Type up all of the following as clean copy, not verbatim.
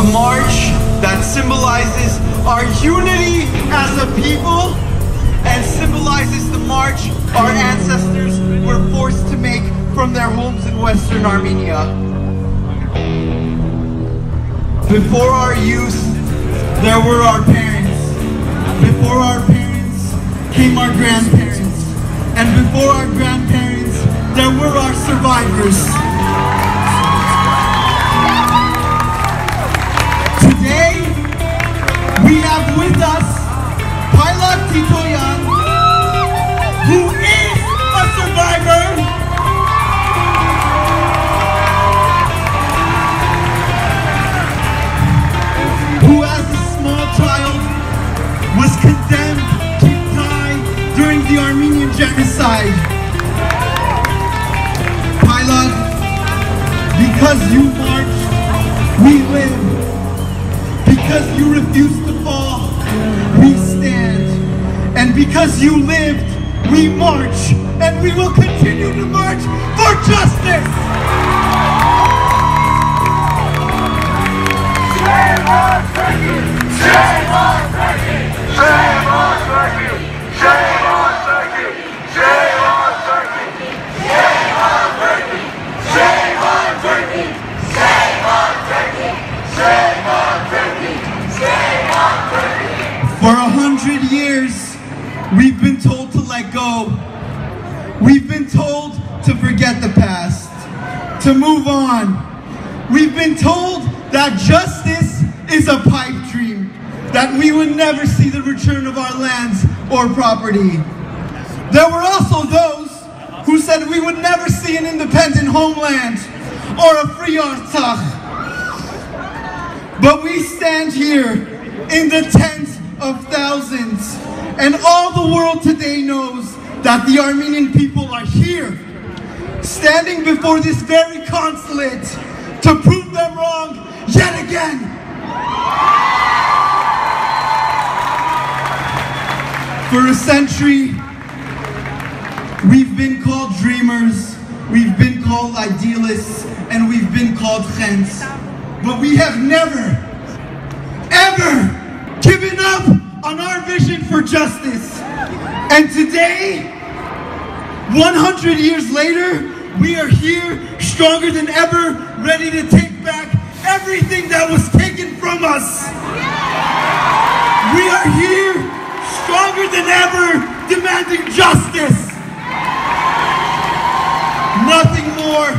a march that symbolizes our unity as a people and symbolizes the march our ancestors were forced to make from their homes in Western Armenia. Before our youth, there were our parents. Before our parents came our grandparents. And before our grandparents, there were our survivors. Today, we have with us Pilot Titoyan, who is a survivor, who as a small child was condemned to die during the Armenian Genocide. Pilot, because you marched, we live. Because you refused to fall, we stand. And because you lived, we march. And we will continue to march for justice! Shame on Turkey! Shame on Turkey! Shame on Turkey! Shame on Turkey! Shame on Turkey! Shame on Turkey! Shame on Turkey! Shame on Turkey! Shame on Turkey! Shame on Turkey! For 100 years, we've been told to let go. We've been told to forget the past, to move on. We've been told that justice is a pipe dream, that we would never see the return of our lands or property. There were also those who said we would never see an independent homeland or a free Artsakh. But we stand here in the tens of thousands, and all the world today knows that the Armenian people are here, standing before this very consulate to prove them wrong yet again. For a century, we've been called dreamers, we've been called idealists, and we've been called chens. But we have never, ever given up on our vision for justice. And today, 100 years later, we are here stronger than ever, ready to take back everything that was taken from us. We are here stronger than ever, demanding justice. Nothing more,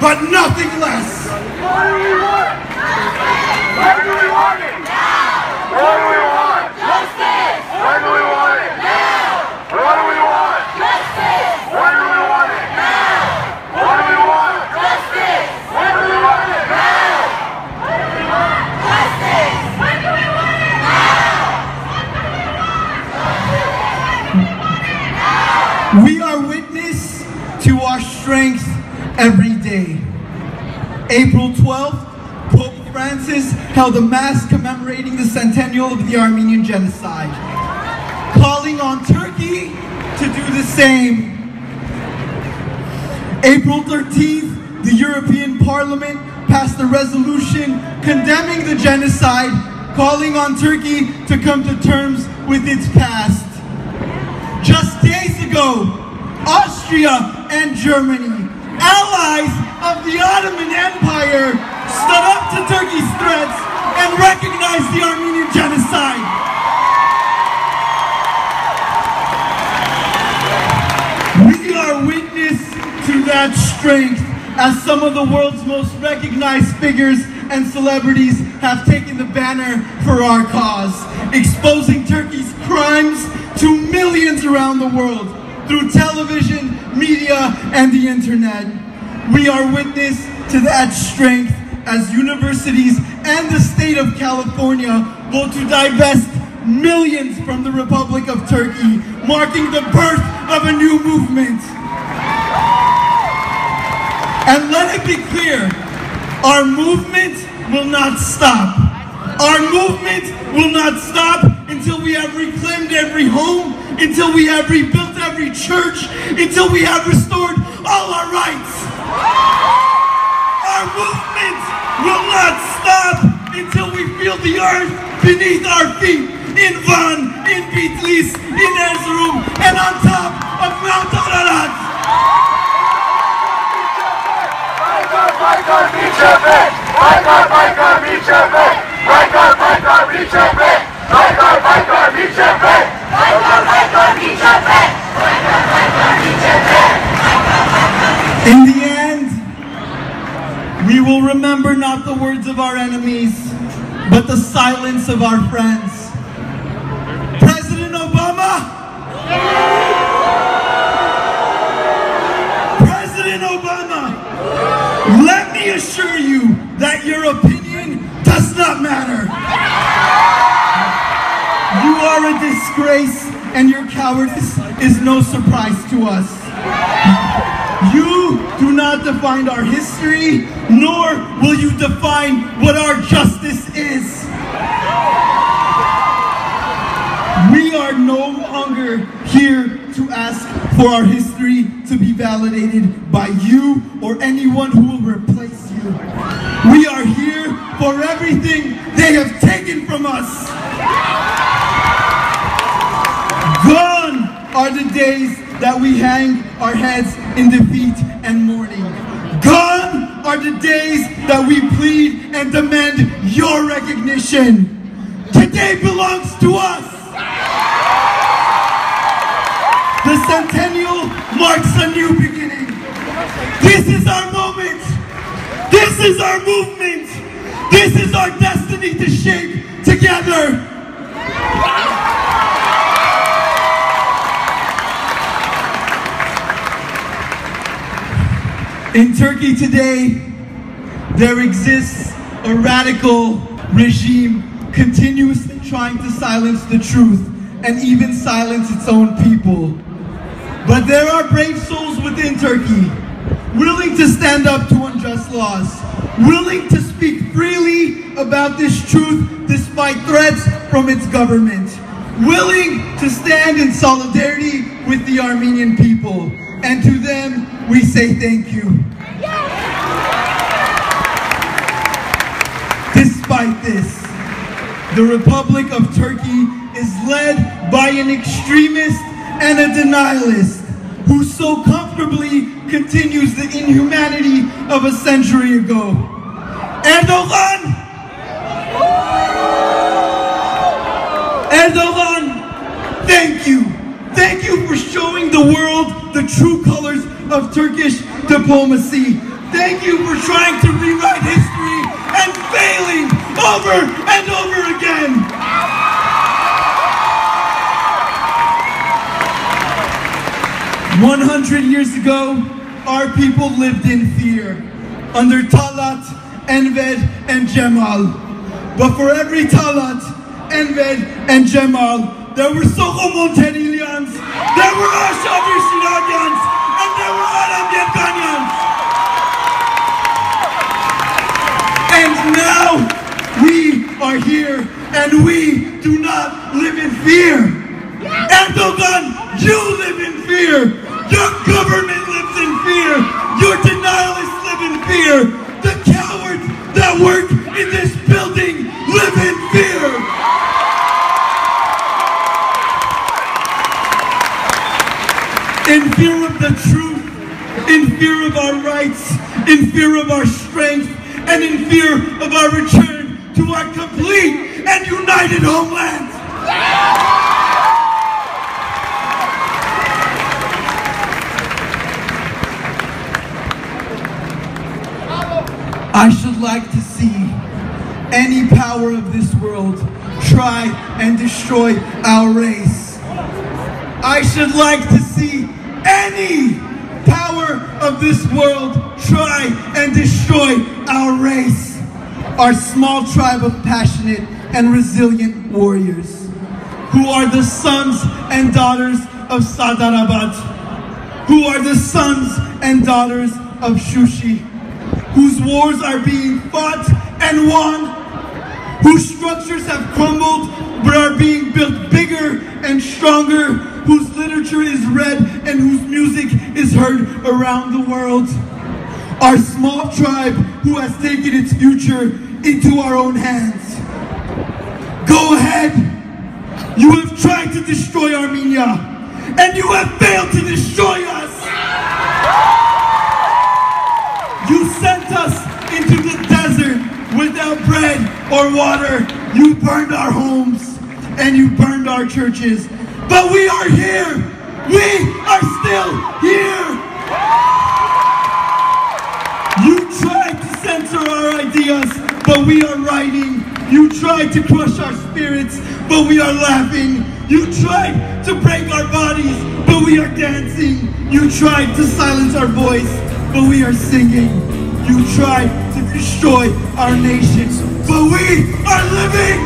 but nothing less. What do we want? When do we want it? Now! What do we want? Justice! When do we want it? Now! What do we want? Justice! When do we want it? Now! What do we want? Justice! When do we want it? Now! What do we want? Justice! When do we want it? Now! We are witness to our strength every day. April 12th, Pope Francis held a mass commemorating the centennial of the Armenian Genocide, calling on Turkey to do the same. April 13th, the European Parliament passed a resolution condemning the genocide, calling on Turkey to come to terms with its past. Just days ago, Austria and Germany, allies of the Ottoman Empire, stood up to Turkey's threats and recognized the Armenian Genocide. We are witness to that strength as some of the world's most recognized figures and celebrities have taken the banner for our cause, exposing Turkey's crimes to millions around the world through television, media, and the internet. We are witness to that strength as universities and the state of California vote to divest millions from the Republic of Turkey, marking the birth of a new movement. And let it be clear, our movement will not stop. Our movement will not stop until we have reclaimed every home, until we have rebuilt every church, until we have restored all our rights. Our movement will not stop the earth beneath our feet, in Van, in Bitlis, in Erzurum, and on top of Mount Ararat. Baykar bir cephe! Baykar bir cephe! Baykar bir cephe! Baykar bir cephe! Baykar bir cephe! Baykar bir cephe! In the end, we will remember not the words of our enemies, but the silence of our friends. President Obama! President Obama! Let me assure you that your opinion does not matter. You are a disgrace, and your cowardice is no surprise to us. You do not define our history, nor will you define what our justice is. We are no longer here to ask for our history to be validated by you or anyone who will replace you. We are here for everything they have taken from us. Gone are the days that we hang our heads in defeat and mourning. Gone are the days that we plead and demand your recognition. Today belongs to us. The centennial marks a new beginning. This is our moment. This is our movement. This is our destiny to shape together. In Turkey today, there exists a radical regime continuously trying to silence the truth and even silence its own people. But there are brave souls within Turkey, willing to stand up to unjust laws, willing to speak freely about this truth despite threats from its government, willing to stand in solidarity with the Armenian people. And to them, we say thank you. Despite this, the Republic of Turkey is led by an extremist and a denialist who so comfortably continues the inhumanity of a century ago. Erdogan! Erdogan, thank you. Thank you for showing the world the true colors of Turkish diplomacy. Thank you for trying to rewrite history and failing over and over again. 100 years ago, our people lived in fear under Talat, Enver, and Cemal. But for every Talat, Enver, and Cemal, there were Sokomonterilians, there were Ashadir Shiragians, and there were Armenian Ganyans. And now we are here, and we do not live in fear. Erdogan, you live in fear. Your government lives in fear. Your denialists live in fear. The cowards that work in this building live in fear. In fear of the truth, in fear of our rights, in fear of our strength, and in fear of our return to our complete and united homeland. I should like to see any power of this world try and destroy our race. I should like to see any power of this world try and destroy our race. Our small tribe of passionate and resilient warriors, who are the sons and daughters of Sadarabad, who are the sons and daughters of Shushi, whose wars are being fought and won, whose structures have crumbled but are being built bigger and stronger, whose literature is read and whose music is heard around the world. Our small tribe who has taken its future into our own hands. Go ahead. You have tried to destroy Armenia, and you have failed to destroy us. You sent us into the desert without bread or water. You burned our homes, and you burned our churches. But we are here. We are still here. You tried to censor our ideas, but we are writing. You tried to crush our spirits, but we are laughing. You tried to break our bodies, but we are dancing. You tried to silence our voice, but we are singing. You tried to destroy our nation, but we are living.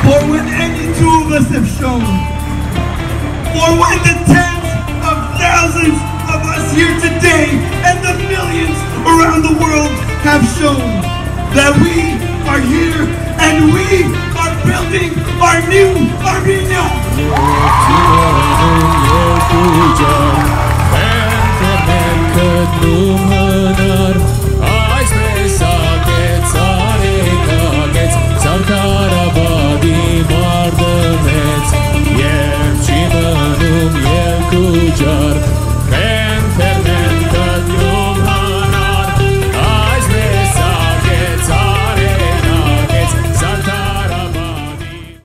For when any two of us have shown, or when the tens of thousands of us here today and the millions around the world have shown that we are here and we are building our new